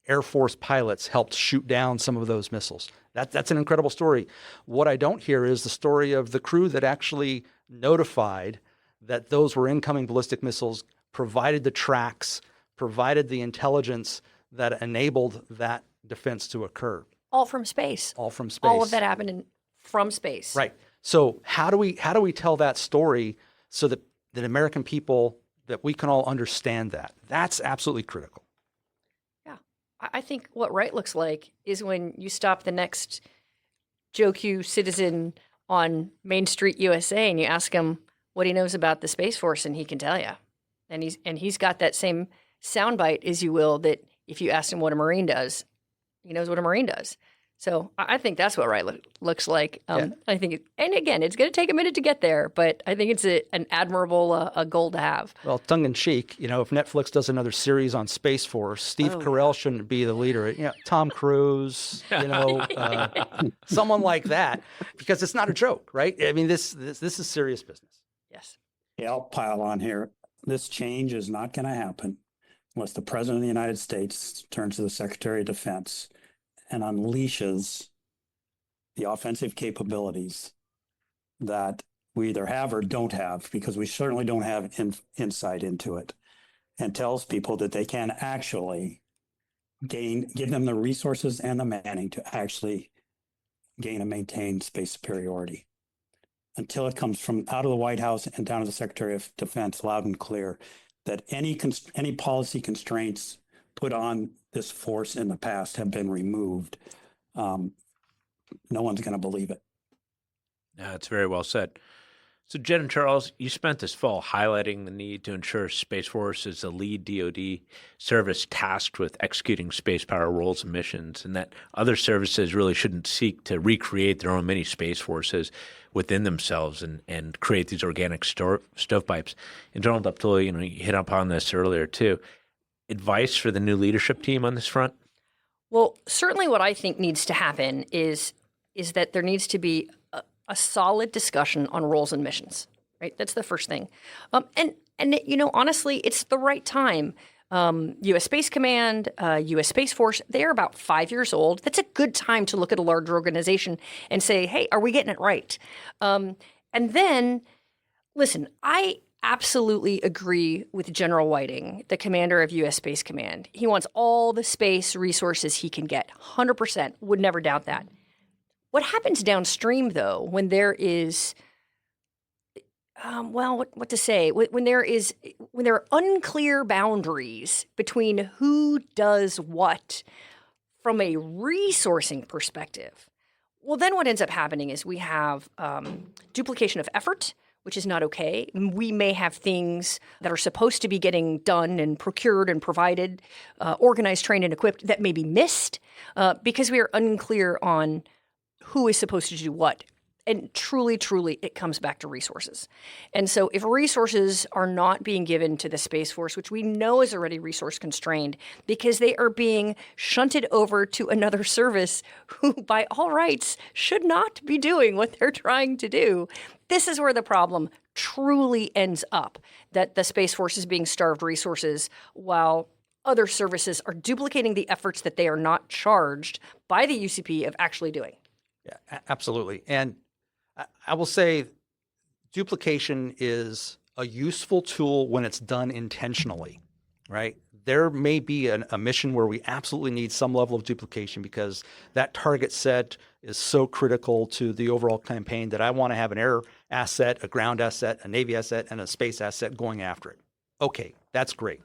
Air Force pilots helped shoot down some of those missiles. That's an incredible story. What I don't hear is the story of the crew that actually notified that those were incoming ballistic missiles, provided the tracks, provided the intelligence that enabled that defense to occur. All from space. All from space. All of that happened from space. Right. So how do we tell that story so that American people, that we can all understand that? That's absolutely critical. Yeah. I think what right looks like is when you stop the next Joe Q citizen on Main Street, USA, and you ask him what he knows about the Space Force, and he can tell you. And he's got that same soundbite, as you will, that if you asked him what a Marine does, he knows what a Marine does. So I think that's what right looks like. I think, and again, it's going to take a minute to get there, but I think it's an admirable a goal to have. Well, tongue in cheek, if Netflix does another series on Space Force, Steve Carell shouldn't be the leader. Tom Cruise, someone like that, because it's not a joke, right? I mean, this is serious business. Yes. Yeah, I'll pile on here. This change is not going to happen unless the President of the United States turns to the Secretary of Defense and unleashes the offensive capabilities that we either have or don't have, because we certainly don't have insight into it, and tells people that they can actually give them the resources and the manning to actually gain and maintain space superiority. Until it comes from out of the White House and down to the Secretary of Defense loud and clear that any policy constraints put on this force in the past have been removed, no one's going to believe it. Yeah, that's very well said. So, Jen and Charles, you spent this fall highlighting the need to ensure Space Force is the lead DoD service tasked with executing space power roles and missions, and that other services really shouldn't seek to recreate their own mini Space Forces within themselves and create these organic stovepipes. And General Deptula, you hit upon this earlier too. Advice for the new leadership team on this front? Well, certainly what I think needs to happen is that there needs to be a solid discussion on roles and missions, right? That's the first thing. And honestly, it's the right time. U.S. Space Command, U.S. Space Force, they're about 5 years old. That's a good time to look at a larger organization and say, hey, are we getting it right? And then, listen, I absolutely agree with General Whiting, the commander of U.S. Space Command. He wants all the space resources he can get. 100%. Would never doubt that. What happens downstream, though, when there is, what to say? When there are unclear boundaries between who does what from a resourcing perspective, well, then what ends up happening is we have duplication of effort, which is not okay. We may have things that are supposed to be getting done and procured and provided, organized, trained, and equipped that may be missed because we are unclear on who is supposed to do what. And truly, it comes back to resources. And so if resources are not being given to the Space Force, which we know is already resource constrained because they are being shunted over to another service who, by all rights, should not be doing what they're trying to do, this is where the problem truly ends up, that the Space Force is being starved resources while other services are duplicating the efforts that they are not charged by the UCP of actually doing. Yeah, absolutely. And I will say duplication is a useful tool when it's done intentionally, right? There may be a mission where we absolutely need some level of duplication because that target set is so critical to the overall campaign that I want to have an air asset, a ground asset, a Navy asset, and a space asset going after it. Okay, that's great.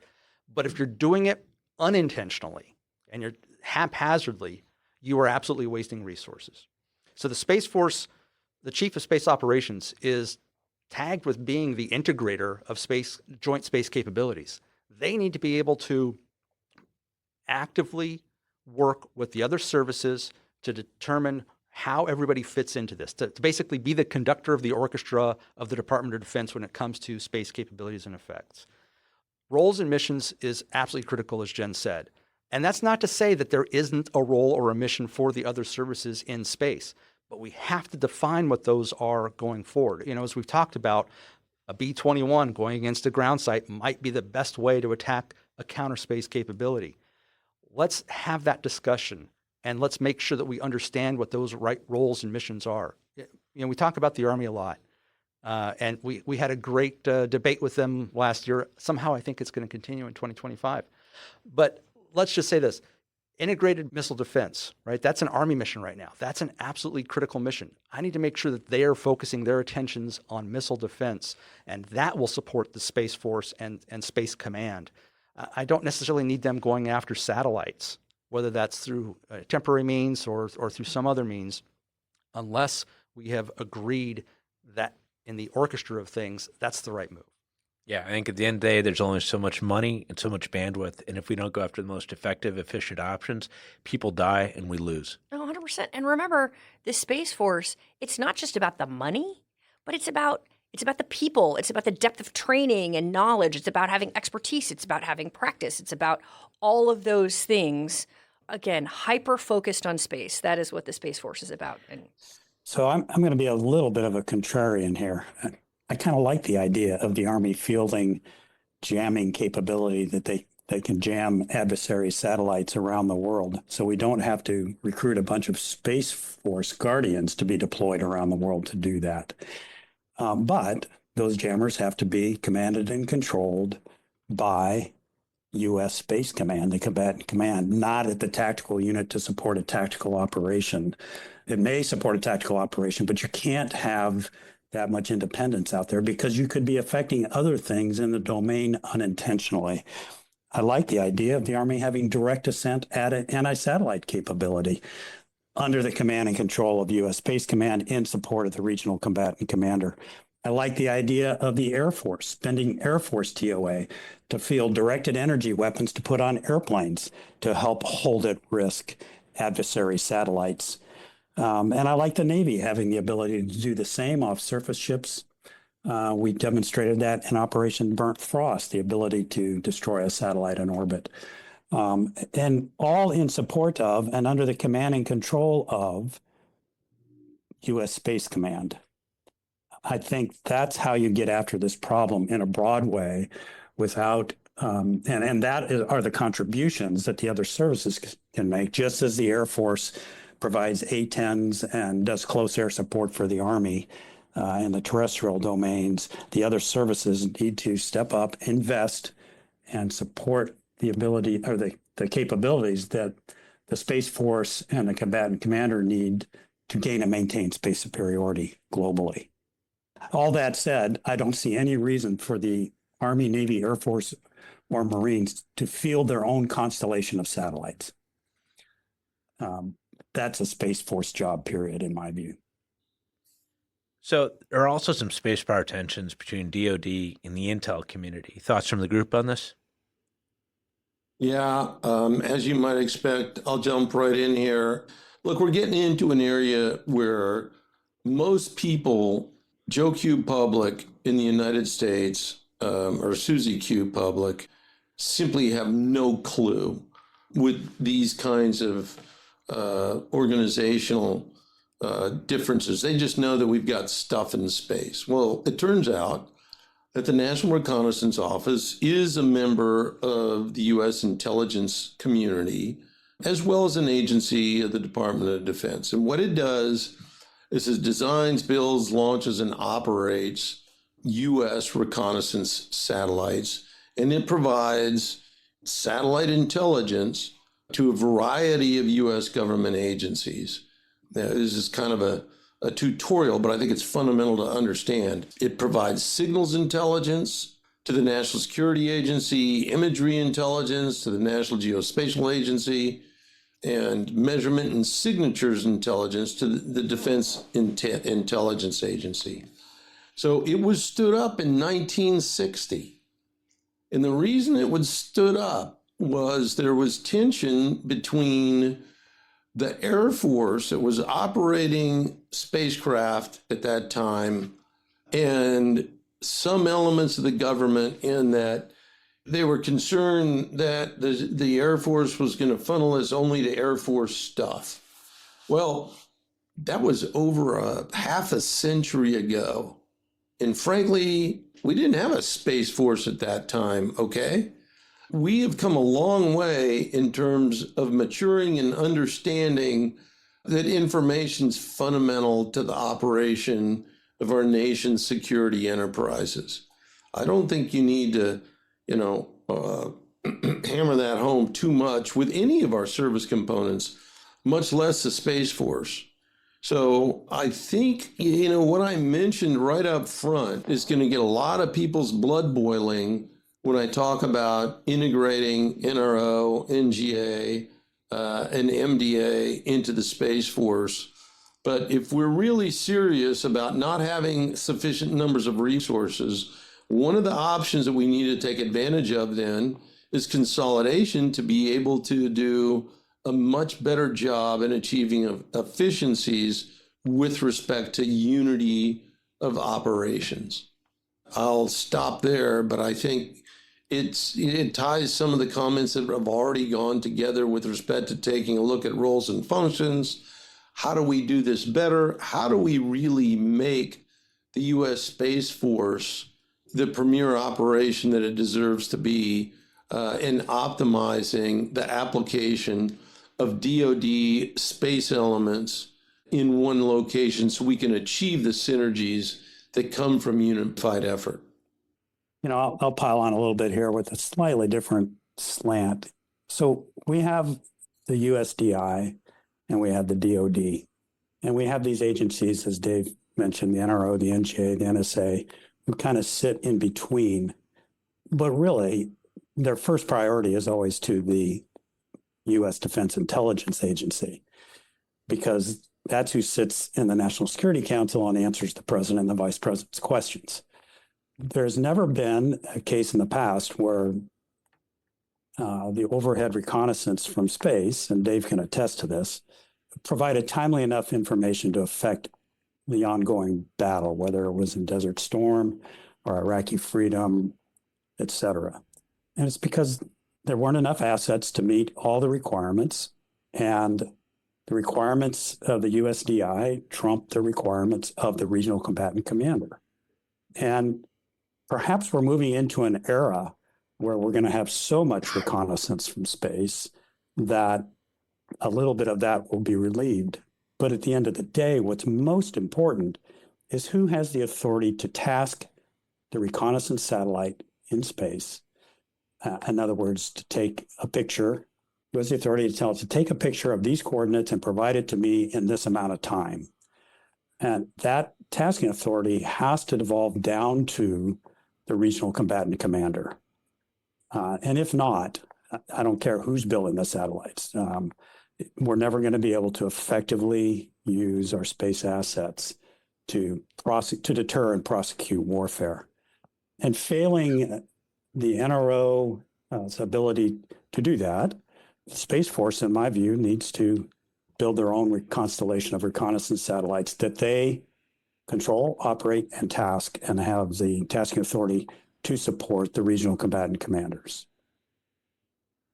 But if you're doing it unintentionally and you're haphazardly, you are absolutely wasting resources. So the Space Force the Chief of Space Operations is tagged with being the integrator of joint space capabilities. They need to be able to actively work with the other services to determine how everybody fits into this, to basically be the conductor of the orchestra of the Department of Defense when it comes to space capabilities and effects. Roles and missions is absolutely critical, as Jen said. And that's not to say that there isn't a role or a mission for the other services in space, but we have to define what those are going forward. As we've talked about, a B-21 going against a ground site might be the best way to attack a counter space capability. Let's have that discussion, and let's make sure that we understand what those right roles and missions are. We talk about the Army a lot, and we had a great debate with them last year. Somehow I think it's going to continue in 2025. But let's just say this. Integrated missile defense, right? That's an Army mission right now. That's an absolutely critical mission. I need to make sure that they are focusing their attentions on missile defense, and that will support the Space Force and Space Command. I don't necessarily need them going after satellites, whether that's through temporary means or through some other means, unless we have agreed that in the orchestra of things, that's the right move. Yeah, I think at the end of the day, there's only so much money and so much bandwidth. And if we don't go after the most effective, efficient options, people die and we lose. 100%. And remember, the Space Force, it's not just about the money, but it's about the people. It's about the depth of training and knowledge. It's about having expertise. It's about having practice. It's about all of those things. Again, hyper-focused on space. That is what the Space Force is about. And so I'm going to be a little bit of a contrarian here. I kind of like the idea of the Army fielding jamming capability that they can jam adversary satellites around the world. So we don't have to recruit a bunch of Space Force Guardians to be deployed around the world to do that. But those jammers have to be commanded and controlled by U.S. Space Command, the combatant command, not at the tactical unit to support a tactical operation. It may support a tactical operation, but you can't have that much independence out there because you could be affecting other things in the domain unintentionally. I like the idea of the Army having direct ascent at an anti-satellite capability under the command and control of U.S. Space Command in support of the regional combatant commander. I like the idea of the Air Force spending Air Force TOA to field directed energy weapons to put on airplanes to help hold at risk adversary satellites. And I like the Navy having the ability to do the same off surface ships. We demonstrated that in Operation Burnt Frost, the ability to destroy a satellite in orbit. And all in support of and under the command and control of U.S. Space Command. I think that's how you get after this problem in a broad way without, and that are the contributions that the other services can make, just as the Air Force provides A-10s and does close air support for the Army in the terrestrial domains. The other services need to step up, invest, and support the ability or the capabilities that the Space Force and the combatant commander need to gain and maintain space superiority globally. All that said, I don't see any reason for the Army, Navy, Air Force, or Marines to field their own constellation of satellites. That's a Space Force job, period, in my view. So there are also some space power tensions between DoD and the intel community. Thoughts from the group on this? Yeah, as you might expect, I'll jump right in here. Look, we're getting into an area where most people, Joe Q public in the United States, or Susie Q public, simply have no clue with these kinds of organizational differences. They just know that we've got stuff in space. Well, it turns out that the National Reconnaissance Office is a member of the U.S. intelligence community, as well as an agency of the Department of Defense. And what it does is it designs, builds, launches, and operates U.S. reconnaissance satellites, and it provides satellite intelligence to a variety of U.S. government agencies. Now, this is kind of a tutorial, but I think it's fundamental to understand. It provides signals intelligence to the National Security Agency, imagery intelligence to the National Geospatial Agency, and measurement and signatures intelligence to the Defense Intelligence Agency. So it was stood up in 1960. And the reason it was stood up was there was tension between the Air Force that was operating spacecraft at that time and some elements of the government, in that they were concerned that the Air Force was going to funnel us only to Air Force stuff. Well, that was over a half a century ago. And frankly, we didn't have a Space Force at that time, okay? We have come a long way in terms of maturing and understanding that information's fundamental to the operation of our nation's security enterprises. I don't think you need to, hammer that home too much with any of our service components, much less the Space Force. So I think, what I mentioned right up front is going to get a lot of people's blood boiling when I talk about integrating NRO, NGA, and MDA into the Space Force. But if we're really serious about not having sufficient numbers of resources, one of the options that we need to take advantage of then is consolidation, to be able to do a much better job in achieving efficiencies with respect to unity of operations. I'll stop there, but I think it ties some of the comments that have already gone together with respect to taking a look at roles and functions. How do we do this better? How do we really make the U.S. Space Force the premier operation that it deserves to be, in optimizing the application of DoD space elements in one location so we can achieve the synergies that come from unified effort? I'll pile on a little bit here with a slightly different slant. So we have the USDI and we have the DoD, and we have these agencies, as Dave mentioned, the NRO, the NGA, the NSA, who kind of sit in between. But really, their first priority is always to the U.S. Defense Intelligence Agency, because that's who sits in the National Security Council and answers the president and the vice president's questions. There's never been a case in the past where the overhead reconnaissance from space, and Dave can attest to this, provided timely enough information to affect the ongoing battle, whether it was in Desert Storm or Iraqi freedom, et cetera. And it's because there weren't enough assets to meet all the requirements, and the requirements of the USDI trumped the requirements of the regional combatant commander. And perhaps we're moving into an era where we're going to have so much reconnaissance from space that a little bit of that will be relieved. But at the end of the day, what's most important is who has the authority to task the reconnaissance satellite in space. In other words, to take a picture, who has the authority to tell it to take a picture of these coordinates and provide it to me in this amount of time. And that tasking authority has to devolve down to the regional combatant commander. And if not, I don't care who's building the satellites. We're never going to be able to effectively use our space assets to deter and prosecute warfare. And failing the NRO's ability to do that, the Space Force, in my view, needs to build their own constellation of reconnaissance satellites that they control, operate, and task, and have the tasking authority to support the regional combatant commanders.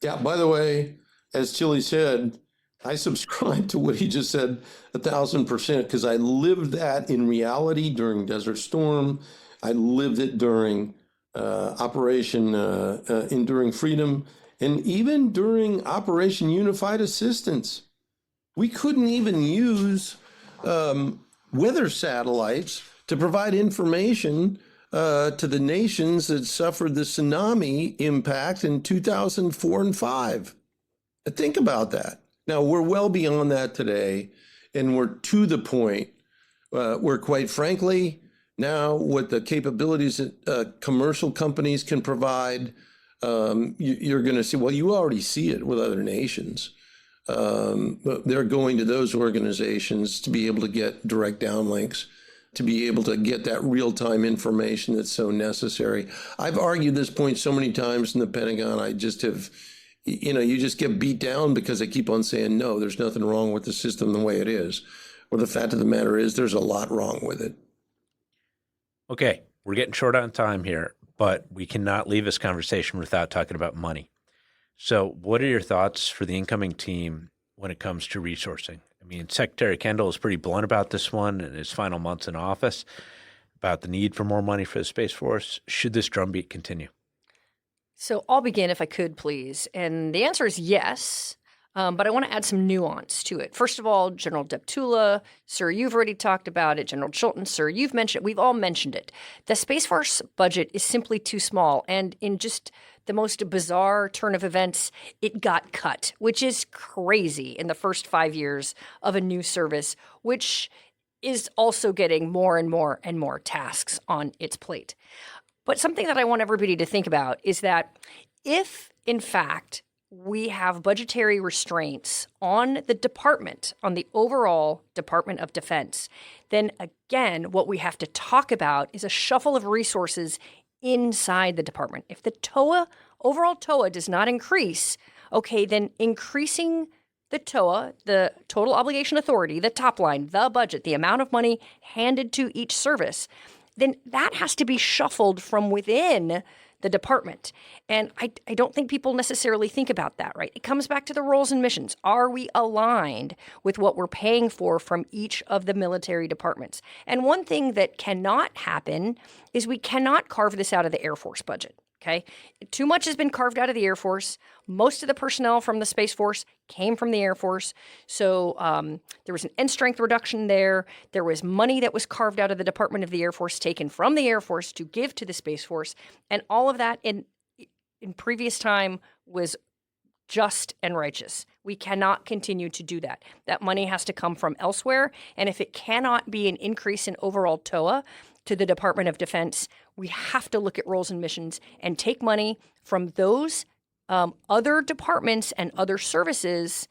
Yeah, by the way, as Chili said, I subscribe to what he just said 1,000%, because I lived that in reality during Desert Storm. I lived it during Operation Enduring Freedom, and even during Operation Unified Assistance. We couldn't even use weather satellites to provide information to the nations that suffered the tsunami impact in 2004 and 5. Think about that. Now, we're well beyond that today, and we're to the point where, quite frankly, now with the capabilities that commercial companies can provide, you're going to see, well, you already see it with other nations. But they're going to those organizations to be able to get direct downlinks, to be able to get that real-time information that's so necessary. I've argued this point so many times in the Pentagon, I just have, you just get beat down because they keep on saying, no, there's nothing wrong with the system the way it is. Well, the fact of the matter is there's a lot wrong with it. Okay, we're getting short on time here, but we cannot leave this conversation without talking about money. So what are your thoughts for the incoming team when it comes to resourcing? I mean, Secretary Kendall is pretty blunt about this one in his final months in office, about the need for more money for the Space Force. Should this drumbeat continue? So I'll begin if I could, please. And the answer is yes, but I want to add some nuance to it. First of all, General Deptula, sir, you've already talked about it. General Chilton, sir, you've mentioned it. We've all mentioned it. The Space Force budget is simply too small. And in just the most bizarre turn of events, it got cut, which is crazy in the first 5 years of a new service, which is also getting more and more and more tasks on its plate. But something that I want everybody to think about is that if, in fact, we have budgetary restraints on the department, on the overall Department of Defense, then again, what we have to talk about is a shuffle of resources inside the department. If the overall TOA does not increase, okay, then increasing the TOA, the total obligation authority, the top line, the budget, the amount of money handed to each service, then that has to be shuffled from within the department. And I don't think people necessarily think about that, right? It comes back to the roles and missions. Are we aligned with what we're paying for from each of the military departments? And one thing that cannot happen is we cannot carve this out of the Air Force budget. Okay, too much has been carved out of the Air Force. Most of the personnel from the Space Force came from the Air Force. So there was an end strength reduction there. There was money that was carved out of the Department of the Air Force, taken from the Air Force to give to the Space Force. And all of that in previous time was just and righteous. We cannot continue to do that. That money has to come from elsewhere. And if it cannot be an increase in overall TOA to the Department of Defense, we have to look at roles and missions and take money from those other departments and other services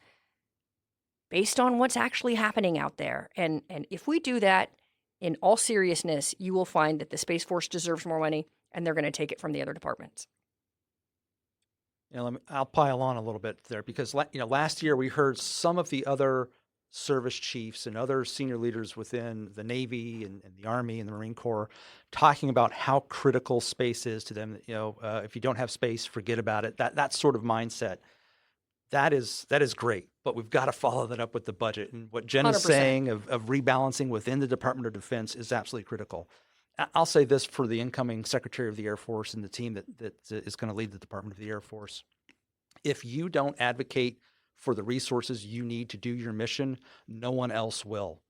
based on what's actually happening out there. And if we do that, in all seriousness, you will find that the Space Force deserves more money and they're going to take it from the other departments. I'll pile on a little bit there because last year we heard some of the other service chiefs and other senior leaders within the Navy and the Army and the Marine Corps talking about how critical space is to them. If you don't have space, forget about it. That sort of mindset. That is great, but we've got to follow that up with the budget. And what Jen 100%. Is saying of rebalancing within the Department of Defense is absolutely critical. I'll say this for the incoming Secretary of the Air Force and the team that is going to lead the Department of the Air Force. If you don't advocate for the resources you need to do your mission, no one else will.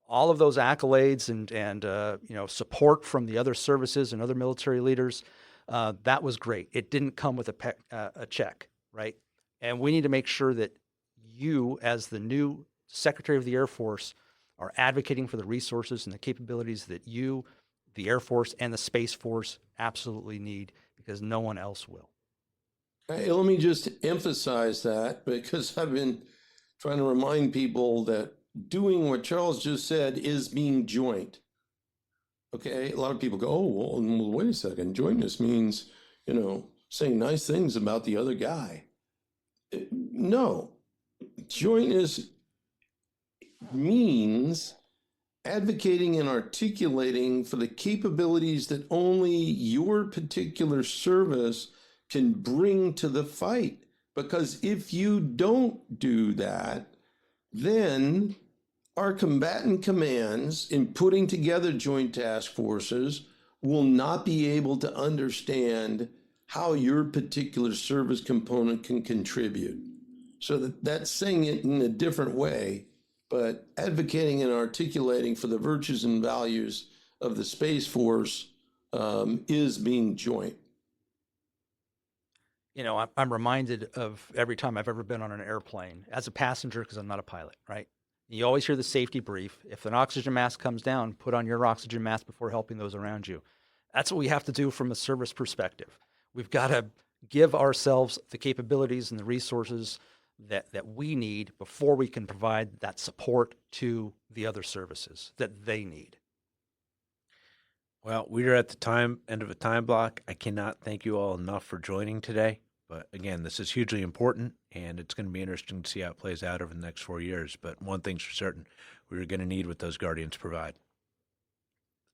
All of those accolades and support from the other services and other military leaders, that was great. It didn't come with a check, right? And we need to make sure that you, as the new Secretary of the Air Force, are advocating for the resources and the capabilities that you, the Air Force, and the Space Force absolutely need, because no one else will. Hey, let me just emphasize that, because I've been trying to remind people that doing what Charles just said is being joint. Okay, a lot of people go, oh, well, wait a second. Jointness means, saying nice things about the other guy. No, jointness means advocating and articulating for the capabilities that only your particular service can bring to the fight. Because if you don't do that, then our combatant commands in putting together joint task forces will not be able to understand how your particular service component can contribute. So that's saying it in a different way, but advocating and articulating for the virtues and values of the Space Force is being joint. I'm reminded of every time I've ever been on an airplane as a passenger, because I'm not a pilot, right? You always hear the safety brief. If an oxygen mask comes down, put on your oxygen mask before helping those around you. That's what we have to do from a service perspective. We've got to give ourselves the capabilities and the resources that we need before we can provide that support to the other services that they need. Well, we are at the end of a time block. I cannot thank you all enough for joining today. But again, this is hugely important, and it's going to be interesting to see how it plays out over the next 4 years. But one thing's for certain, we're going to need what those Guardians provide.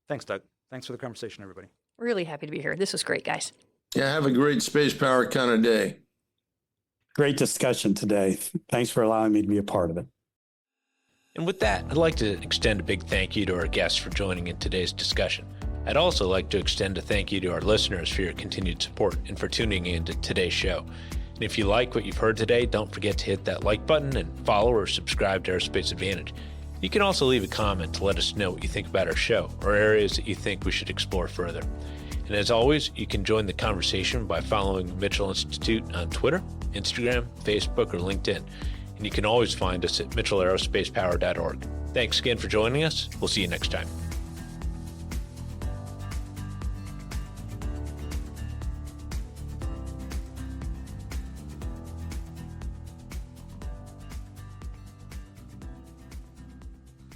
Thanks, Doug. Thanks for the conversation, everybody. Really happy to be here. This was great, guys. Yeah, have a great space power kind of day. Great discussion today. Thanks for allowing me to be a part of it. And with that, I'd like to extend a big thank you to our guests for joining in today's discussion. I'd also like to extend a thank you to our listeners for your continued support and for tuning in to today's show. And if you like what you've heard today, don't forget to hit that like button and follow or subscribe to Aerospace Advantage. You can also leave a comment to let us know what you think about our show or areas that you think we should explore further. And as always, you can join the conversation by following the Mitchell Institute on Twitter, Instagram, Facebook, or LinkedIn. And you can always find us at mitchellaerospacepower.org. Thanks again for joining us. We'll see you next time.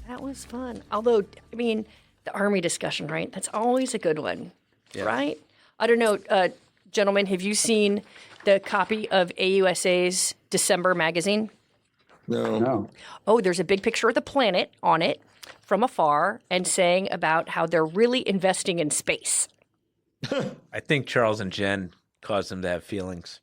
That was fun. Although, I mean, the Army discussion, right? That's always a good one, right? I don't know, gentlemen, have you seen the copy of AUSA's December magazine? No. Oh, there's a big picture of the planet on it from afar and saying about how they're really investing in space. I think Charles and Jen caused them to have feelings.